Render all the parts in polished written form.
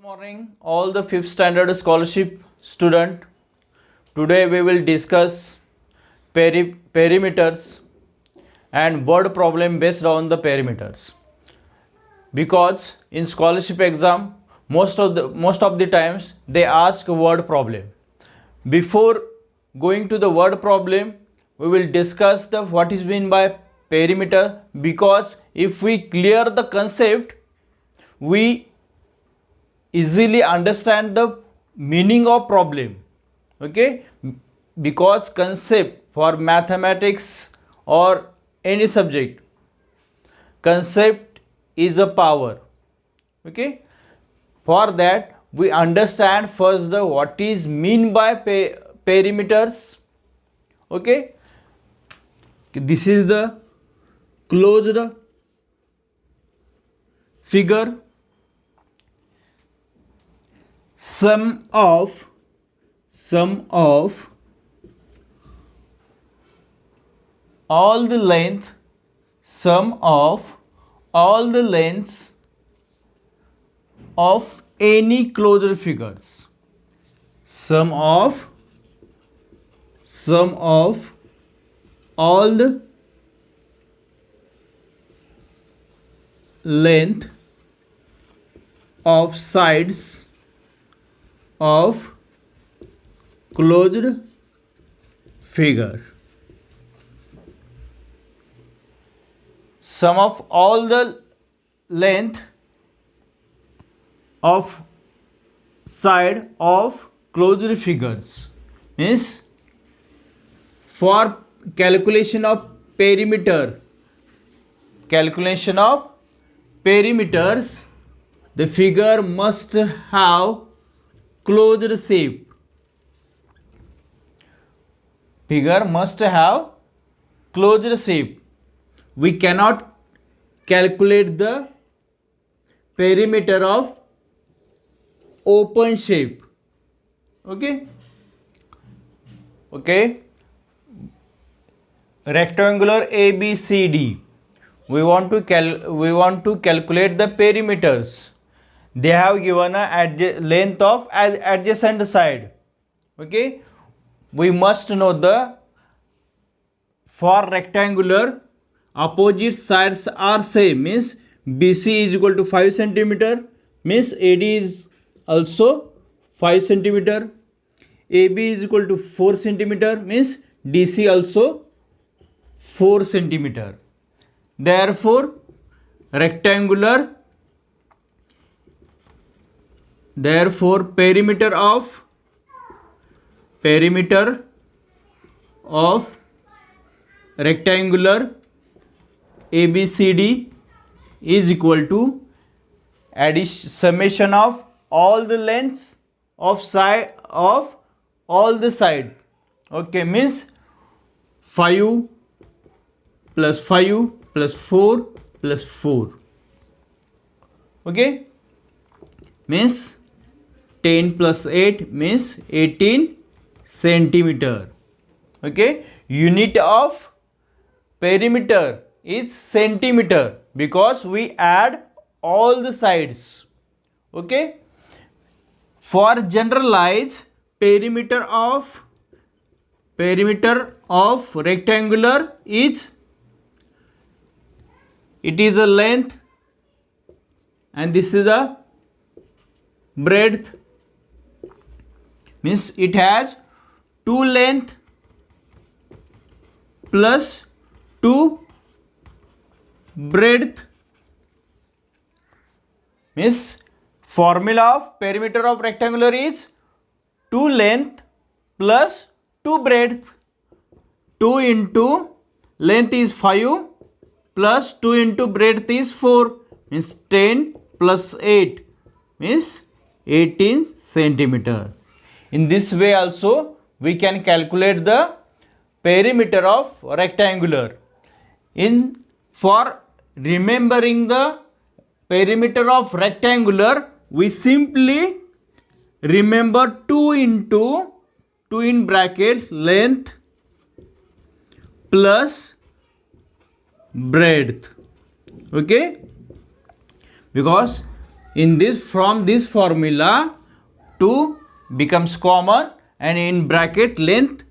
Morning, all the 5th standard scholarship student. Today we will discuss perimeters and word problem based on the perimeters. Because in scholarship exam, most of the times they ask word problem. Before going to the word problem, we will discuss the what is meant by perimeter. Because if we clear the concept, we easily understand the meaning of problem. Okay, because concept for mathematics or any subject, concept is a power. Okay, for that we understand first the what is mean by perimeters. Okay, this is the closed figure. Sum of all the length sum of all the lengths of any closed figures. Sum of all the length of sides of closed figure. Sum of all the length of side of closed figures means for calculation of perimeters, the figure must have closed shape. We cannot calculate the perimeter of open shape. Okay, rectangular ABCD, we want to calculate the perimeters. They have given a length of adjacent side. Okay, we must know the for rectangular opposite sides are same, means BC is equal to 5 cm, means AD is also 5 cm, AB is equal to 4 cm, means DC also 4 cm. Therefore perimeter of rectangular ABCD is equal to summation of all the lengths of side of all the side. Okay, means 5 plus 5 plus 4 plus 4. Okay, means 10 plus 8 means 18 centimeter. Okay, unit of perimeter is centimeter because we add all the sides. Okay, for generalize perimeter of rectangular is, it is a length and this is a breadth, means it has 2 length plus 2 breadth, means formula of perimeter of rectangular is 2 length plus 2 breadth. 2 into length is 5 plus 2 into breadth is 4, means 10 plus 8 means 18 centimeter. In this way also we can calculate the perimeter of rectangular. For remembering the perimeter of rectangular, we simply remember 2 in brackets length plus breadth. Okay, because in this, from this formula 2 becomes common, and in bracket length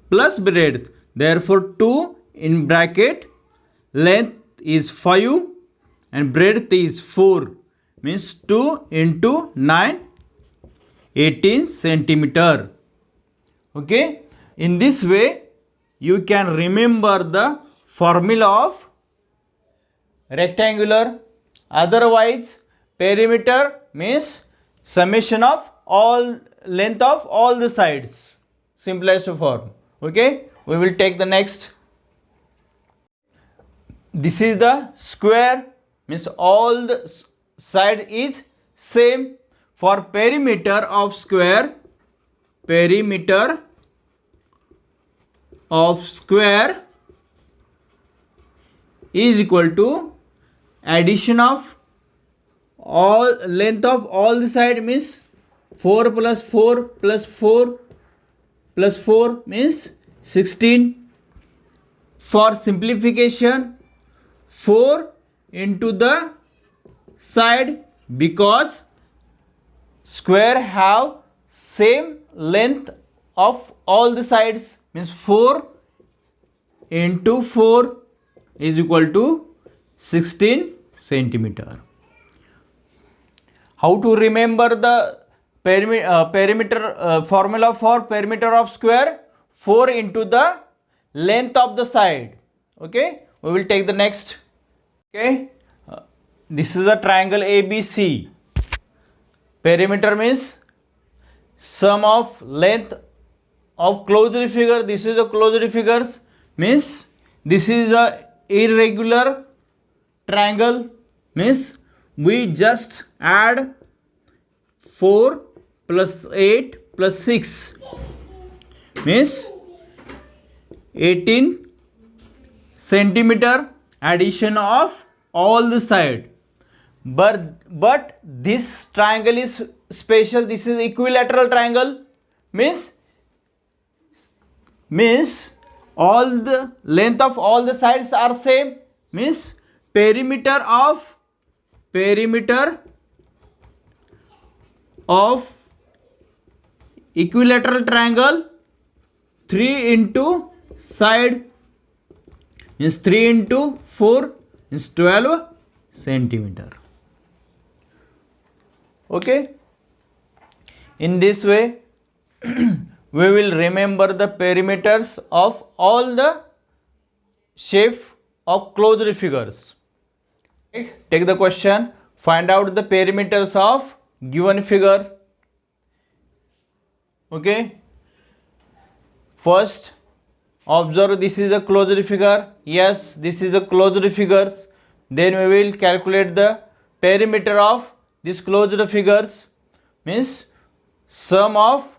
plus breadth, therefore 2 in bracket length is 5 and breadth is 4, means 2 into 9, 18 centimeter. Okay, in this way you can remember the formula of rectangular. Otherwise perimeter means summation of all length of all the sides, simplest form. Okay, we will take the next. This is the square, means all the side is same. For perimeter of square, perimeter of square is equal to addition of all length of all the side, means 4 plus 4 plus 4 plus 4 means 16. For simplification, 4 into the side, because square have same length of all the sides, means 4 into 4 is equal to 16 centimeter. How to remember the perimeter formula for perimeter of square? 4 into the length of the side. Okay, we will take the next. Okay, this is a triangle ABC. Perimeter means sum of length of closed figure. This is a closed figures, means this is a irregular triangle, means we just add 4 plus 8 plus 6, means 18 centimeter addition of all the side. But this triangle is special. This is equilateral triangle, means all the length of all the sides are same, means perimeter of equilateral triangle 3 into side, means 3 into 4 is 12 centimeter. Okay, in this way we will remember the perimeters of all the shape of closed figures. Okay, take the question. Find out the perimeters of given figure. Okay, first observe, this is a closed figure. Yes, this is a closed figures. Then we will calculate the perimeter of this closed figures, means sum of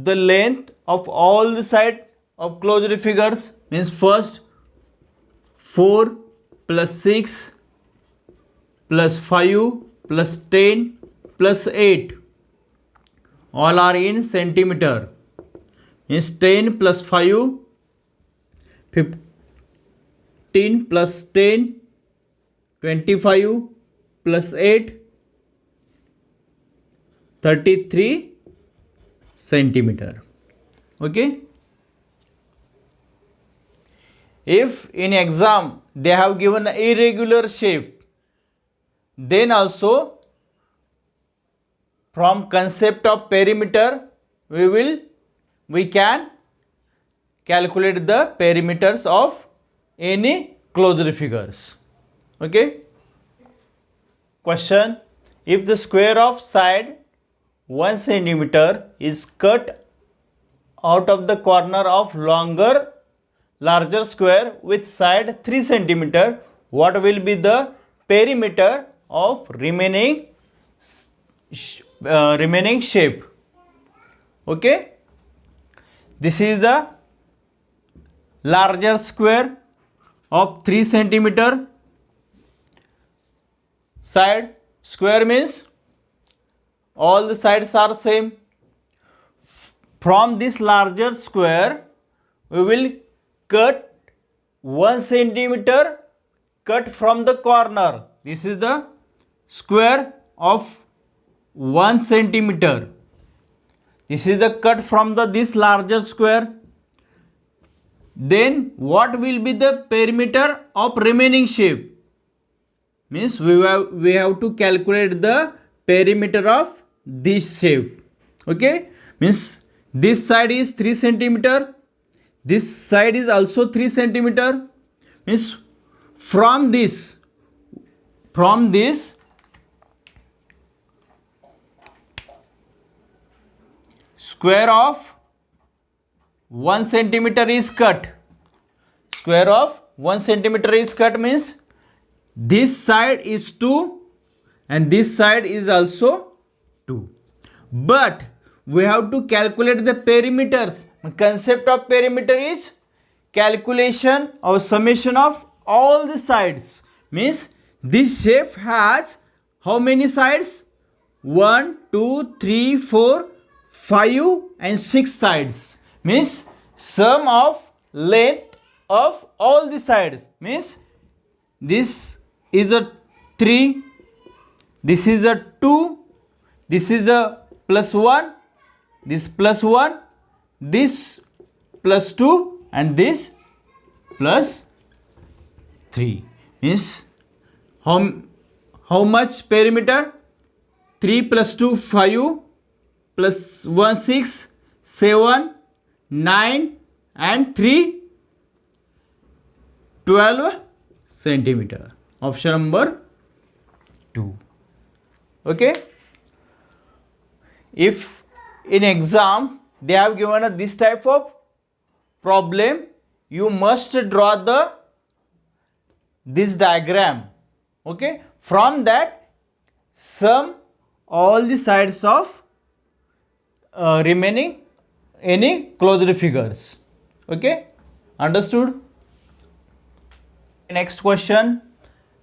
the length of all the side of closed figures, means first 4 plus 6 plus 5 plus 10 plus 8, all are in centimeter, means 10 plus 5 15 plus 10 25 plus 8 33 centimeter. Okay, if in exam they have given irregular shape, then also from concept of perimeter we can calculate the perimeters of any closed figures. Okay, question. If the square of side 1 centimeter is cut out of the corner of larger square with side 3 centimeter, what will be the perimeter of remaining shape? Okay, this is the larger square of 3 centimeter side. Square means all the sides are same. From this larger square we will cut 1 centimeter cut from the corner. This is the square of 1 centimeter. This is the cut from this larger square. Then what will be the perimeter of remaining shape? Means we have to calculate the perimeter of this shape. Okay, means this side is 3 centimeter, this side is also 3 centimeter. Means from this square of 1 centimeter is cut. Square of 1 centimeter is cut means this side is 2 and this side is also 2. But we have to calculate the perimeters. The concept of perimeter is calculation or summation of all the sides. Means this shape has how many sides? 1, 2, 3, 4, 5 and 6 sides. Means sum of length of all the sides. Means this is a 3, this is a 2, this is a plus 1, this plus 1, this plus 2 and this plus 3. Means how much perimeter? 3 plus 2 5 plus 1 6 7 9 and 3 12 centimeter. Option number 2. Okay. If in exam they have given us this type of problem, you must draw this diagram. Okay, from that sum all the sides of remaining any closed figures. Okay, understood? Next question.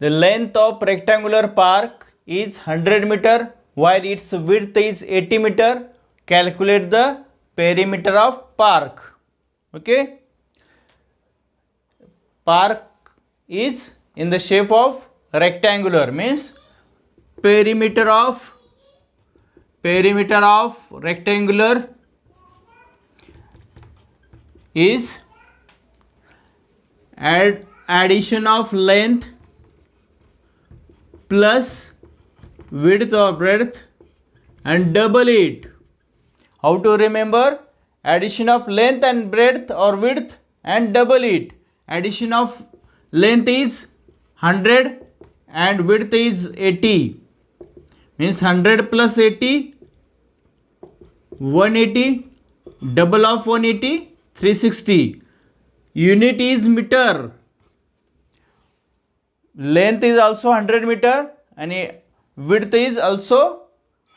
The length of rectangular park is 100 meter while its width is 80 meter. Calculate the perimeter of park. Okay, park is in the shape of rectangular, means perimeter of rectangular is addition of length plus width or breadth and double it. How to remember? Addition of length and breadth or width and double it. Addition of length is 100 and width is 80. Means 100 plus 80 180, double of 180 360. Unit is meter. Length is also 100 meter and width is also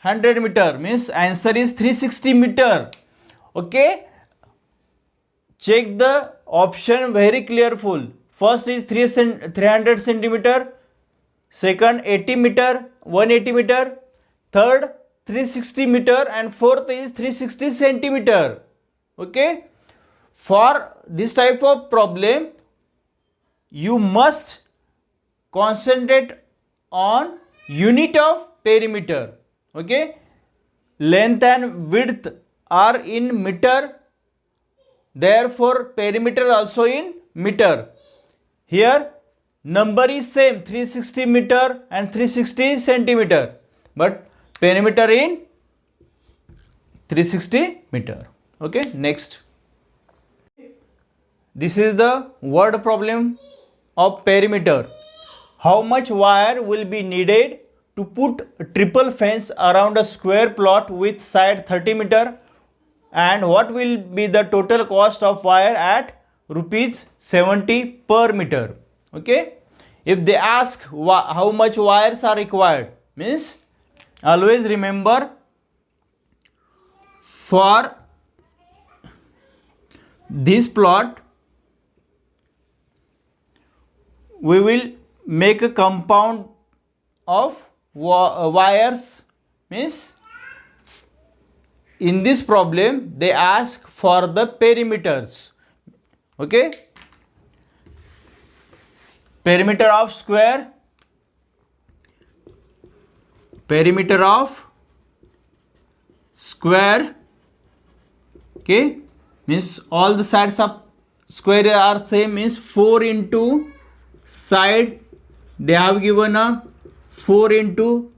100 meter. Means answer is 360 meter. Okay, check the option very careful. First is 300 centimeter, second 80 meter, 180 meter, third 360 meter and fourth is 360 centimeter. Okay, for this type of problem you must concentrate on unit of perimeter. Okay, length and width are in meter, therefore perimeter also in meter. Here number is same 360 meter and 360 centimeter, but perimeter in 360 meter. Okay, next. This is the word problem of perimeter. How much wire will be needed to put a triple fence around a square plot with side 30 meter, and what will be the total cost of wire at rupees 70 per meter? Okay, if they ask how much wires are required, means always remember for this plot we will make a compound of wires. Means in this problem they ask for the perimeters. Okay, perimeter of square perimeter of square. Okay, means all the sides of square are same, means 4 into side they have given a 4 into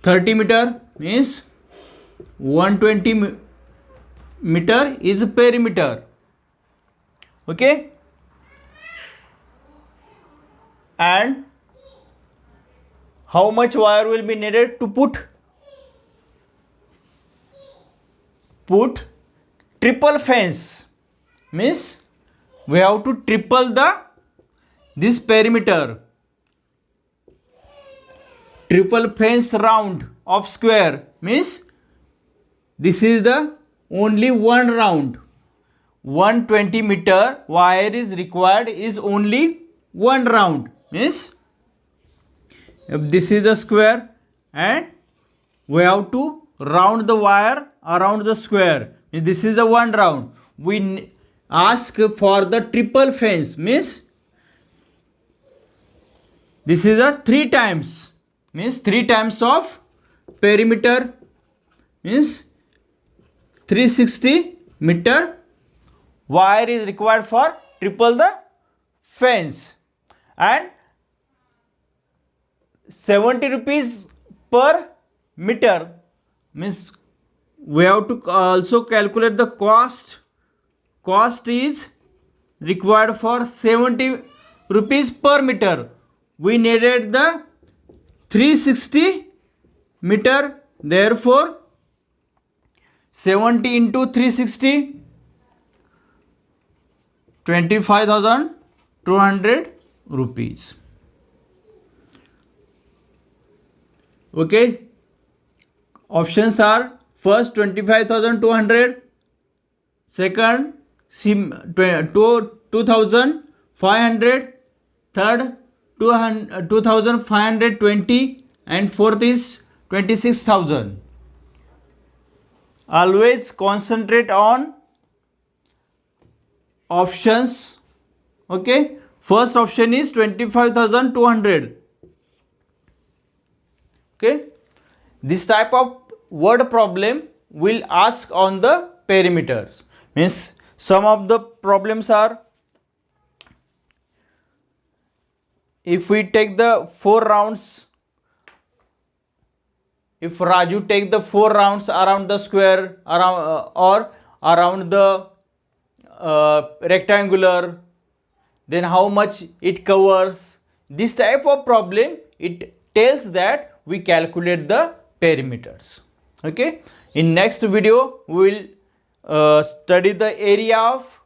30 meter, means 120 meter is a perimeter. Okay, and how much wire will be needed to put triple fence, means we have to triple this perimeter, triple fence round of square, means this is the only one round, 120 meter wire is required, is only one round, means if this is the square and we have to round the wire around the square, this is the one round, we ask for the triple fence, means this is a 3 times, means 3 times of perimeter, means 360 meter wire is required for triple the fence, and 70 rupees per meter, means we have to also calculate the cost is required for 70 rupees per meter. We needed the 360 meter, therefore 70 into 360, 25,200 rupees. Okay, options are first 25,200, second 2,500, third 2,520, and fourth is 26,000. Always concentrate on options. Okay, first option is 25,200. Okay, this type of word problem will ask on the perimeters, means some of the problems are, if we take the 4 rounds, if Raju take the 4 rounds around the square, around or around the rectangular, then how much it covers, this type of problem it tells that we calculate the perimeters. Okay, in next video we will study the area of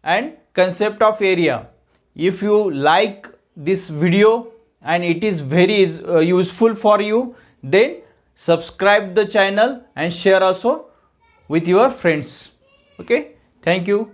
and concept of area. If you like this video and it is very useful for you, then subscribe the channel and share also with your friends. Okay, thank you.